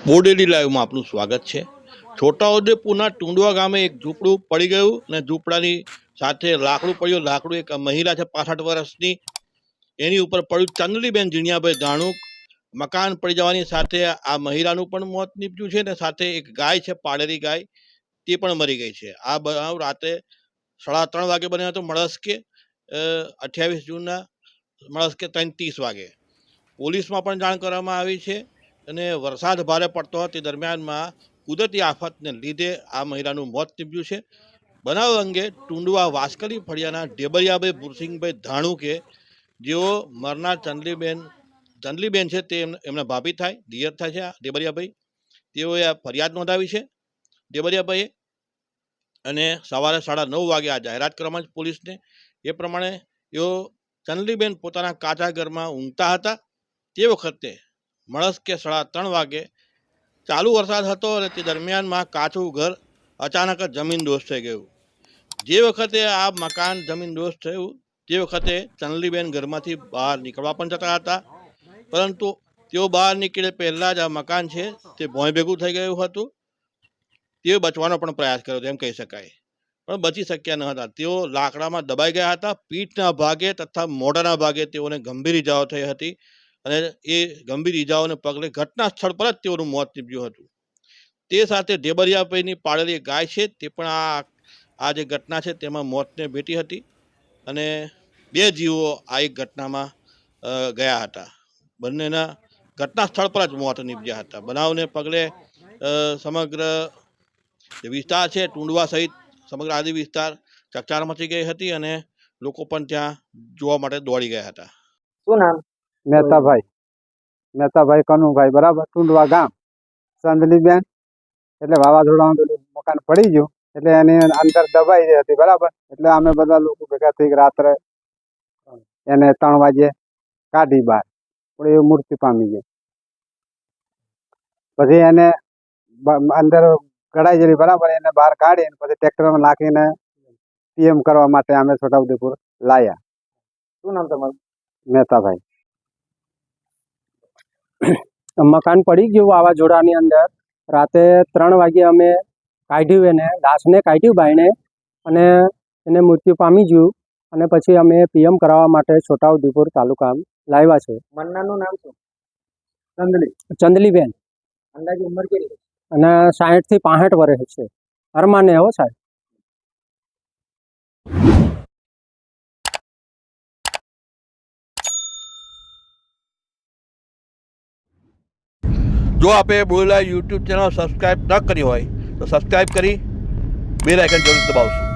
બોડેલી લાઈવમાં આપનું સ્વાગત છે। છોટાઉદેપુરના ટુંડવા ગામે એક ઝૂંપડું પડી ગયું અને ઝૂંપડાની સાથે લાકડું પડ્યું। લાકડું એક મહિલા છે 65 વર્ષની, એની ઉપર પડ્યું। ચંદલીબેન જીણિયાભાઈ ધાણુક મકાન પડી જવાની સાથે આ મહિલાનું પણ મોત નીપજ્યું છે ને સાથે એક ગાય છે, પાડેલી ગાય, તે પણ મરી ગઈ છે। આ બનાવ રાતે 3:30 વાગે બન્યો હતો, મળસ્કે 28 જૂનના મળસ્કે 3:30 વાગે। પોલીસમાં પણ જાણ કરવામાં આવી છે અને વરસાદ ભારે પડતો હતો તે દરમિયાનમાં કુદરતી આફતને લીધે આ મહિલાનું મોત નીપજ્યું છે। બનાવ અંગે ટુંડવા વાસ્કલી ફળિયાના ઢેબરિયાભાઈ ભુરસિંગભાઈ ધાણુકે, જેઓ મરનાર ચંદલીબેન છે તે એમના ભાભી થાય, દિયર થાય છે ઢેબરિયાભાઈ, તેઓએ આ ફરિયાદ નોંધાવી છે ઢેબરિયાભાઈએ। અને સવારે 9:30 વાગે આ જાહેરાત કરવામાં જ પોલીસને। એ પ્રમાણે એઓ ચંદલીબેન પોતાના કાચા ઘરમાં ઊંઘતા હતા તે વખતે મળસ્કે 3:30 વાગે ચાલુ વરસાદ હતો અને તે દરમિયાનમાં કાચું ઘર અચાનક જ જમીનદોસ્ત થઈ ગયું। જે વખતે આ મકાન જમીનદોસ્ત થયું તે વખતે ચંદલીબેન ઘરમાંથી બહાર નીકળવા પણ જતા હતા, પરંતુ તેઓ બહાર નીકળે પહેલાં જ આ મકાન છે તે ભોંય ભેગું થઈ ગયું હતું। તેઓ બચવાનો પણ પ્રયાસ કર્યો એમ કહી શકાય, પણ બચી શક્યા ન હતા। તેઓ લાકડામાં દબાઈ ગયા હતા। પીઠના ભાગે તથા મોઢાના ભાગે તેઓને ગંભીર ઇજાઓ થઈ હતી અને એ ગંભીર ઇજાઓને પગલે ઘટના સ્થળ પર જ તેઓનું મોત નીપજ્યું હતું। તે સાથે ઢેબરિયાભાઈની પાળેલી ગાય છે તે પણ આ જે ઘટના છે તેમાં મોતને ભેટી હતી અને 2 જીવો આ એક ઘટનામાં ગયા હતા। બંનેના ઘટના સ્થળ પર જ મોત નીપજ્યા હતા। બનાવને પગલે સમગ્ર વિસ્તાર છે ટુંડવા સહિત સમગ્ર આદિ વિસ્તાર ચકચાર મચી ગઈ હતી અને લોકો પણ ત્યાં જોવા માટે દોડી ગયા હતા। શું નામ? મહેતાભાઈ કનુભાઈ, બરાબર, ટુંડવા ગામ। ચંદલીબેન એટલે વાવાઝોડામાં પેલું મકાન પડી ગયું એટલે એની અંદર દબાઈ ગઈ હતી, બરાબર। એટલે અમે બધા લોકો ભેગા થઈ રાત્રે એને 3 વાગે કાઢી બહાર, પણ એ મૃત્યુ પામી ગઈ। પછી એને અંદર કઢાઈ ગયેલી, બરાબર, એને બહાર કાઢીને પછી ટ્રેક્ટરમાં નાખીને પીએમ કરવા માટે અમે છોટાઉદેપુર લાયા। શું નામ તમારું? મહેતાભાઈ। મકાન પડી ગયું વાવાઝોડાની અંદર। રાતે 3 વાગે અમે કાઢ્યું, એને લાશને કાઢ્યું બાયણે, અને એને મૃત્યુ પામી ગયું। અને પછી અમે પીએમ કરાવવા માટે છોટાઉદેપુર તાલુકા લાવ્યા છે। મરનારનું નામ શું? ચંદલીબેન, અંદાજે ઉંમર કેટલી? અને 60 થી 65 વર્ષ છે। હરમાને હો સાહેબ। જો આપે બોલેલા યુટ્યુબ ચેનલ સબસ્ક્રાઈબ ન કરી હોય તો સબસ્ક્રાઈબ કરી બેલ આઇકન જરૂર દબાવશો।